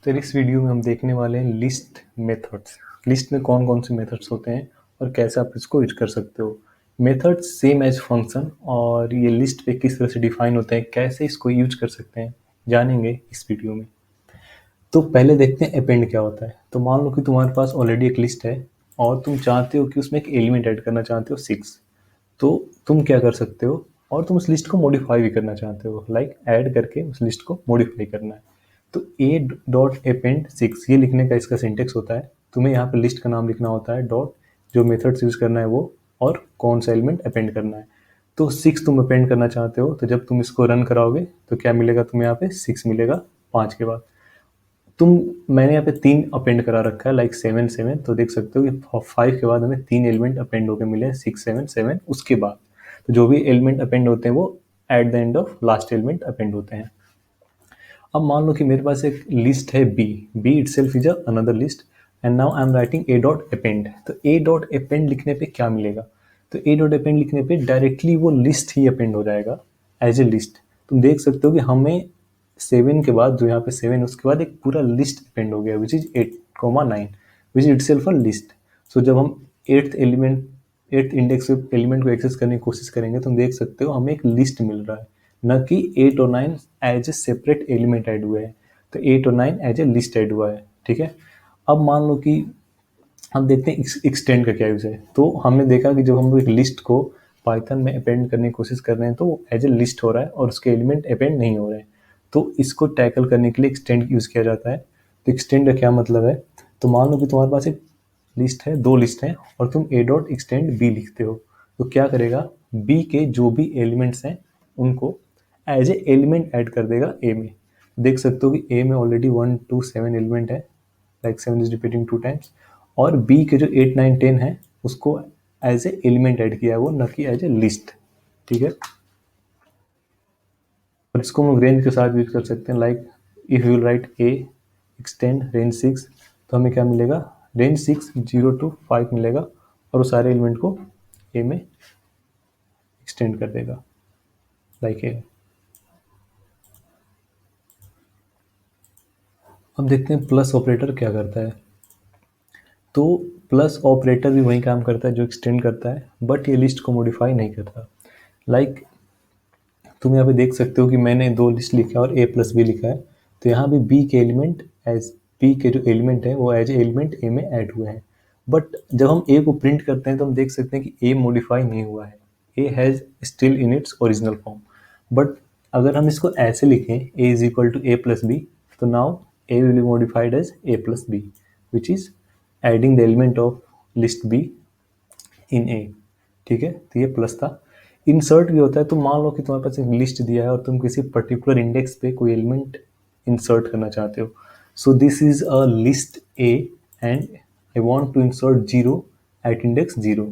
तो इस वीडियो में हम देखने वाले हैं लिस्ट मेथड्स। लिस्ट में कौन कौन से मेथड्स होते हैं और कैसे आप इसको यूज कर सकते हो। मेथड्स सेम एज फंक्शन, और ये लिस्ट पे किस तरह से डिफाइन होते हैं, कैसे इसको यूज कर सकते हैं, जानेंगे इस वीडियो में। तो पहले देखते हैं अपेंड क्या होता है। तो मान लो कि तुम्हारे पास ऑलरेडी एक लिस्ट है और तुम चाहते हो कि उसमें एक एलिमेंट ऐड करना चाहते हो 6। तो तुम क्या कर सकते हो, और तुम उस लिस्ट को मॉडिफाई भी करना चाहते हो, लाइक ऐड करके उस लिस्ट को मॉडिफाई करना है। तो ए डॉट अपेंड 6 ये लिखने का इसका सिंटेक्स होता है। तुम्हें यहाँ पे लिस्ट का नाम लिखना होता है, डॉट जो मेथड्स यूज करना है वो, और कौन सा एलिमेंट अपेंड करना है। तो 6 तुम अपेंड करना चाहते हो, तो जब तुम इसको रन कराओगे तो क्या मिलेगा तुम्हें, यहाँ पे 6 मिलेगा 5 के बाद। मैंने यहाँ पे 3 अपेंड करा रखा है, लाइक 7 7। तो देख सकते हो कि 5 के बाद हमें 3 एलिमेंट अपेंड होकर मिले हैं, 6 7 7 उसके बाद। तो जो भी एलिमेंट अपेंड होते हैं वो at the end of last element append होते हैं। अब मान लो कि मेरे पास एक लिस्ट है B it self is another list, and now I am writing a dot append. तो ए डॉट अपेंड लिखने पे क्या मिलेगा, तो ए डॉट अपेंड लिखने पे डायरेक्टली वो लिस्ट ही अपेंड हो जाएगा एज ए लिस्ट। तुम देख सकते हो कि हमें 7 के बाद, जो यहाँ पे 7 उसके बाद एक पूरा लिस्ट अपेंड हो गया, which is 8,9 which is itself a list. So जब हम एट्थ इंडेक्स एलिमेंट को एक्सेस करने की कोशिश करेंगे, तो हम देख सकते हो हमें एक लिस्ट मिल रहा है, न कि 8 और 9 as a separate element add हुए हैं। तो 8 और 9 एज ए लिस्ट ऐड हुआ है, ठीक है। अब मान लो कि हम देखते हैं एक्सटेंड का क्या यूज़ है। तो हमने देखा कि जब हम लोग एक लिस्ट को पाइथन में अपेंड करने की कोशिश कर रहे हैं, तो वो एज ए लिस्ट हो रहा है और उसके एलिमेंट अपेंड नहीं हो रहे हैं। तो इसको टैकल करने के लिए एक्सटेंड यूज़ किया जाता है। तो एक्सटेंड का क्या मतलब है, तो मान लो कि तुम्हारे पास एक लिस्ट है, 2 लिस्ट हैं, और तुम ए डॉट एक्सटेंड बी लिखते हो। तो क्या करेगा, बी के जो भी एलिमेंट्स हैं उनको एज ए एलिमेंट ऐड कर देगा ए में। देख सकते हो कि ए में ऑलरेडी 1 2 7 एलिमेंट है, लाइक 7 इज रिपीटिंग 2 टाइम्स, और बी के जो 8 9 10 है उसको एज ए एलिमेंट ऐड किया है वो, न कि एज ए लिस्ट, ठीक है। और इसको हम रेंज के साथ यूज कर सकते हैं, like if you right A extend range 6, तो हमें क्या मिलेगा, रेंज 6 0 to 5 मिलेगा, और वो सारे एलिमेंट को ए में एक्सटेंड कर देगा, लाइक ए। अब देखते हैं प्लस ऑपरेटर क्या करता है। तो प्लस ऑपरेटर भी वही काम करता है जो एक्सटेंड करता है, बट ये लिस्ट को मॉडिफाई नहीं करता। लाइक तुम यहाँ पे देख सकते हो कि मैंने 2 लिस्ट लिखा है और ए प्लस बी लिखा है। तो यहाँ भी बी के एलिमेंट एज बी के जो एलिमेंट है वो एज एलिमेंट ए में ऐड हुए हैं। बट जब हम ए को प्रिंट करते हैं तो हम देख सकते हैं कि ए मॉडिफाई नहीं हुआ है, A has still in its original form. But अगर हम इसको ऐसे लिखें, A is equal to A plus B, तो now A will be modified as A plus B, which is adding the element of list B in A, ठीक है। तो ये प्लस था। इंसर्ट भी होता है। तो मान लो कि तुम्हारे पास एक लिस्ट दिया है और तुम किसी पर्टिकुलर इंडेक्स पे कोई एलिमेंट इंसर्ट करना चाहते हो। So this is a list A and I want to insert 0 at index 0।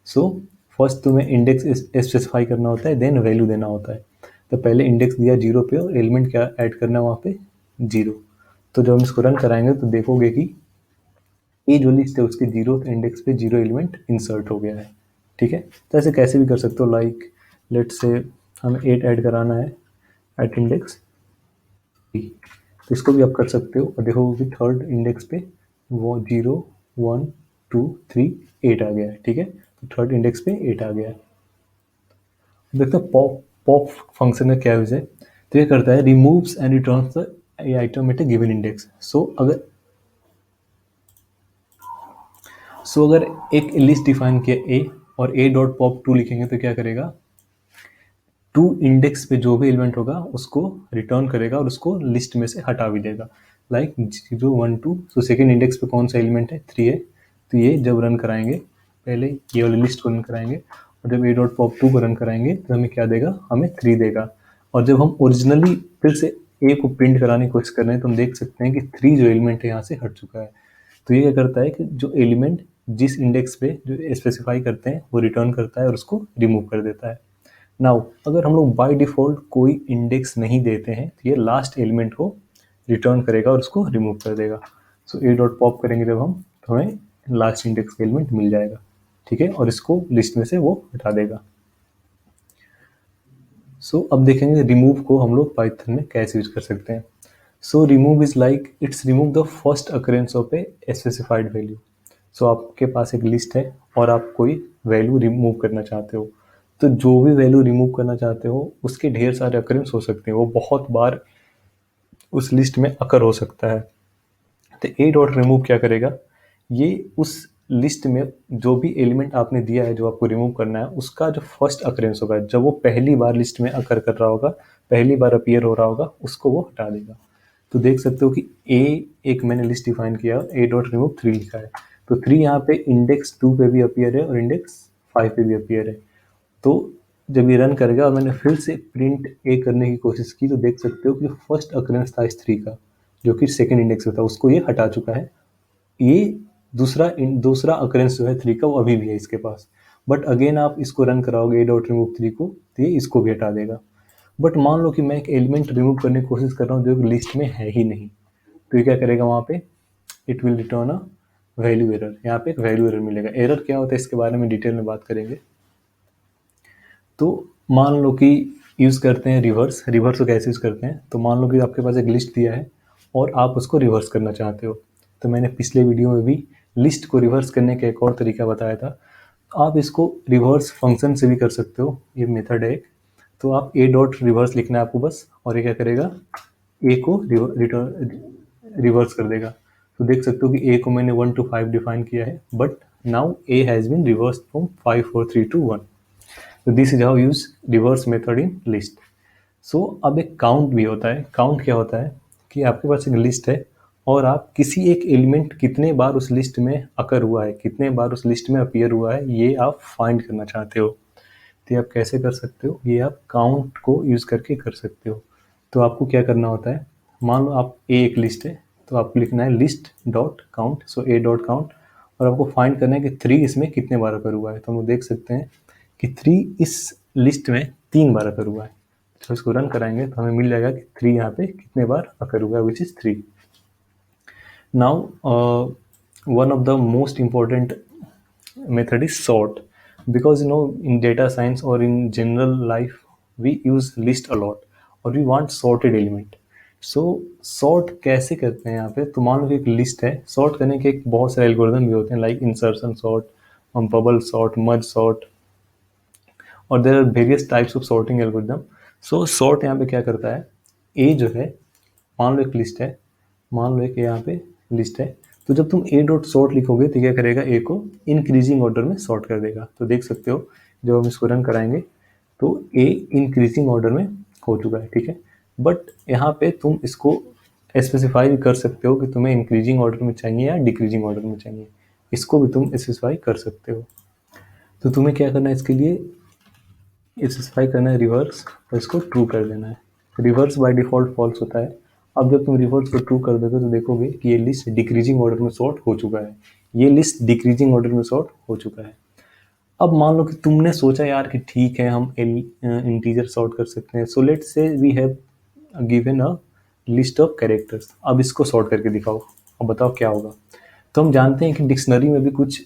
So first तुम्हें इंडेक्स स्पेसिफाई करना होता है, देन वैल्यू देना होता है। तो पहले इंडेक्स दिया 0 पे और एलिमेंट क्या ऐड करना है वहाँ पे, 0। तो जब हम इसको रन कराएंगे तो देखोगे कि ये जो लिस्ट है उसके 0th इंडेक्स पे 0 एलिमेंट इंसर्ट हो गया है, ठीक है। तो ऐसे कैसे भी कर सकते हो, लाइक लेट्स से हमें 8 ऐड कराना है एट इंडेक्स 3, तो इसको भी आप कर सकते हो और देखोगे कि थर्ड इंडेक्स पे वो 0 1 2 3 8 आ गया है, ठीक है। तो थर्ड इंडेक्स पे 8 आ गया है। देखते हैं पॉप पॉप फंक्शन का क्या यूज है। तो ये करता है removes and returns the item at a given index. So अगर एक लिस्ट डिफाइन किया ए और ए डॉट पॉप 2 लिखेंगे तो क्या करेगा, 2 इंडेक्स पे जो भी एलिमेंट होगा उसको रिटर्न करेगा और उसको लिस्ट में से हटा भी देगा, लाइक 0 1 2। सो सेकेंड इंडेक्स पे कौन सा एलिमेंट है, 3 है। तो ये जब रन कराएंगे, पहले ये वाली लिस्ट को रन कराएंगे, और जब ए डॉट पॉप 2 को रन कराएंगे तो हमें क्या देगा, हमें 3 देगा। और जब हम ओरिजिनली फिर से ए को प्रिंट कराने की कोशिश कर रहे हैं तो हम देख सकते हैं कि 3 जो एलिमेंट है यहाँ से हट चुका है। तो ये क्या करता है कि जो एलिमेंट जिस इंडेक्स पे जो स्पेसिफाई करते हैं वो रिटर्न करता है और उसको रिमूव कर देता है। नाउ अगर हम लोग बाय डिफ़ॉल्ट कोई इंडेक्स नहीं देते हैं तो ये लास्ट एलिमेंट को रिटर्न करेगा और उसको रिमूव कर देगा। सो ए डॉट पॉप करेंगे जब हम, तो हमें लास्ट इंडेक्स का एलिमेंट मिल जाएगा, ठीक है, और इसको लिस्ट में से वो हटा देगा। सो अब देखेंगे रिमूव को हम लोग पाइथन में कैसे यूज कर सकते हैं। So remove is like it's remove the first occurrence of a specified value. So आपके पास एक लिस्ट है और आप कोई वैल्यू रिमूव करना चाहते हो, तो जो भी वैल्यू रिमूव करना चाहते हो उसके ढेर सारे अकरेंस हो सकते हैं, वो बहुत बार उस लिस्ट में अकर हो सकता है। तो ए डॉट रिमूव क्या करेगा, ये उस लिस्ट में जो भी एलिमेंट आपने दिया है जो आपको रिमूव करना है उसका जो फर्स्ट अकरेंस होगा, जब वो पहली बार लिस्ट में अकर कर रहा होगा, पहली बार अपीयर हो रहा होगा, उसको वो हटा देगा। तो देख सकते हो कि ए एक मैंने लिस्ट डिफाइन किया, ए डॉट रिमूव 3 लिखा है, तो 3 यहाँ पे इंडेक्स 2 पे भी अपीयर है और इंडेक्स 5 पे भी अपीयर है। तो जब ये रन करेगा और मैंने फिर से प्रिंट ए करने की कोशिश की, तो देख सकते हो कि फर्स्ट अकरेंस था इस 3 का, जो कि सेकेंड इंडेक्स में था, उसको ये हटा चुका है। ये दूसरा अकरेंस जो है 3 का, वो अभी भी है इसके पास, बट अगेन आप इसको रन कराओगे ए डॉट रिमूव 3 को, तो ये इसको भी हटा देगा। बट मान लो कि मैं एक एलिमेंट रिमूव करने की कोशिश कर रहा हूँ जो लिस्ट में है ही नहीं, तो ये क्या करेगा वहाँ पे, it will return a value error. यहाँ पे एक वैल्यू एरर मिलेगा। एरर क्या होता है इसके बारे में डिटेल में बात करेंगे। तो मान लो कि यूज़ करते हैं रिवर्स। रिवर्स को कैसे यूज़ करते हैं, तो मान लो कि आपके पास एक लिस्ट दिया है और आप उसको रिवर्स करना चाहते हो। तो मैंने पिछले वीडियो में भी लिस्ट को रिवर्स करने का एक और तरीका बताया था। आप इसको रिवर्स फंक्शन से भी कर सकते हो, ये मेथड है एक। तो आप ए डॉट रिवर्स लिखना है आपको बस, और ये क्या करेगा, ए को रिवर्स कर देगा। तो देख सकते हो कि ए को मैंने 1 to 5 डिफाइन किया है, but now A has been reverse from 5 4 3 2 1। तो this is how use reverse method in list. So अब एक काउंट भी होता है। काउंट क्या होता है कि आपके पास एक लिस्ट है और आप किसी एक एलिमेंट कितने बार उस लिस्ट में अकर हुआ है, कितने बार उस लिस्ट में अपीयर हुआ है, ये आप फाइंड करना चाहते हो। तो ये आप कैसे कर सकते हो, ये आप काउंट को यूज़ करके कर सकते हो। तो आपको क्या करना होता है, मान लो आप ए एक लिस्ट है, तो आपको लिखना है लिस्ट डॉट काउंट, सो ए डॉट काउंट, और आपको फाइंड करना है कि 3 इसमें कितने बार अकर हुआ है। तो हम लोग देख सकते हैं कि 3 इस लिस्ट में 3 बार अकर हुआ है। तो इसको रन कराएंगे तो हमें मिल जाएगा कि 3 यहाँ पे कितने बार अकर हुआ है, which is 3। Now one of the most important method is sort, because in data science or in general life we use list a lot और we want sorted element। so sort कैसे करते हैं यहाँ पे, तो मान लो कि एक लिस्ट है, सॉर्ट करने के एक बहुत सारे एल्गोरिदम भी होते हैं, like insertion sort, bubble sort, merge sort, और there are various types of sorting algorithm. So sort यहाँ पे क्या करता है, ए जो है, मान लो एक लिस्ट है, मान लो एक यहाँ पे लिस्ट है, तो जब तुम ए डॉट सॉर्ट लिखोगे तो क्या करेगा, ए को इंक्रीजिंग ऑर्डर में सॉर्ट कर देगा। तो देख सकते हो जब हम इसको रन कराएंगे तो ए इंक्रीजिंग ऑर्डर में हो चुका है, ठीक है। बट यहाँ पे तुम इसको स्पेसिफाई भी कर सकते हो कि तुम्हें इंक्रीजिंग ऑर्डर में चाहिए या डिक्रीजिंग ऑर्डर में चाहिए, इसको भी तुम स्पेसिफाई कर सकते हो। तो तुम्हें क्या करना है, इसके लिए स्पेसिफाई करना है रिवर्स और इसको ट्रू कर देना है। रिवर्स बाय डिफ़ॉल्ट फॉल्स होता है। अब जब तुम रिवर्स को ट्रू कर दोगे तो देखोगे कि ये लिस्ट डिक्रीजिंग ऑर्डर में सॉर्ट हो चुका है, ये लिस्ट डिक्रीजिंग ऑर्डर में सॉर्ट हो चुका है। अब मान लो कि तुमने सोचा यार कि ठीक है हम इंटीजर सॉर्ट कर सकते हैं, so let's say we have given a list of characters, अब इसको सॉर्ट करके दिखाओ, अब बताओ क्या होगा। तो हम जानते हैं कि डिक्शनरी में भी कुछ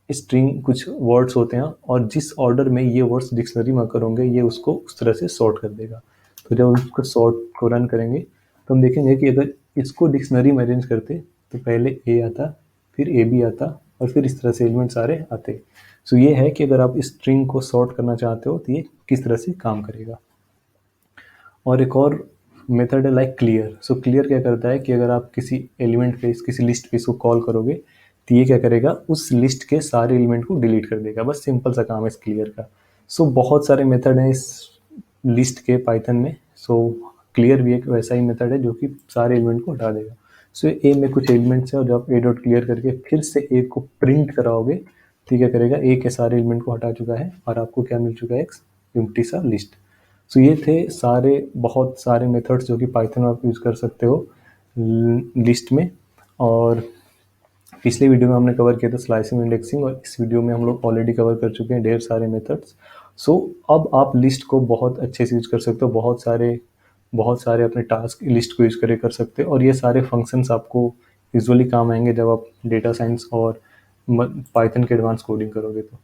स्ट्रिंग, कुछ वर्ड्स होते हैं, और जिस ऑर्डर में ये वर्ड्स डिक्शनरी में अकर होंगे ये उसको उस तरह से सॉर्ट कर देगा। तो जब उसको सॉर्ट को रन करेंगे तो हम देखेंगे कि अगर इसको डिक्शनरी में अरेंज करते तो पहले ए आता, फिर ए बी आता, और फिर इस तरह से एलिमेंट सारे आते। सो ये है कि अगर आप स्ट्रिंग को सॉर्ट करना चाहते हो तो ये किस तरह से काम करेगा। और एक और मेथड है लाइक क्लियर। सो क्लियर क्या करता है कि अगर आप किसी एलिमेंट पे, किसी लिस्ट पे इसको कॉल करोगे तो ये क्या करेगा, उस लिस्ट के सारे एलिमेंट को डिलीट कर देगा। बस सिंपल सा काम है इस क्लियर का। सो बहुत सारे मेथड हैं इस लिस्ट के पाइथन में। सो क्लियर भी एक वैसा ही मेथड है जो कि सारे एलिमेंट को हटा देगा। सो ए में कुछ एलिमेंट्स है और जब आप ए डॉट क्लियर करके फिर से ए को प्रिंट कराओगे तो क्या करेगा, ए के सारे एलिमेंट को हटा चुका है और आपको क्या मिल चुका है, एक एम्प्टी सा लिस्ट। सो ये थे सारे, बहुत सारे मेथड्स जो कि पाइथन में आप यूज़ कर सकते हो लिस्ट में। और पिछले वीडियो में हमने कवर किया था स्लाइसिंग इंडेक्सिंग, और इस वीडियो में हम लोग ऑलरेडी कवर कर चुके हैं ढेर सारे मेथड्स। सो अब आप लिस्ट को बहुत अच्छे से यूज़ कर सकते हो, बहुत सारे अपने टास्क लिस्ट को यूज़ करके कर सकते हो, और ये सारे फंक्शंस आपको यूजुअली काम आएंगे जब आप डेटा साइंस और पाइथन के एडवांस कोडिंग करोगे तो।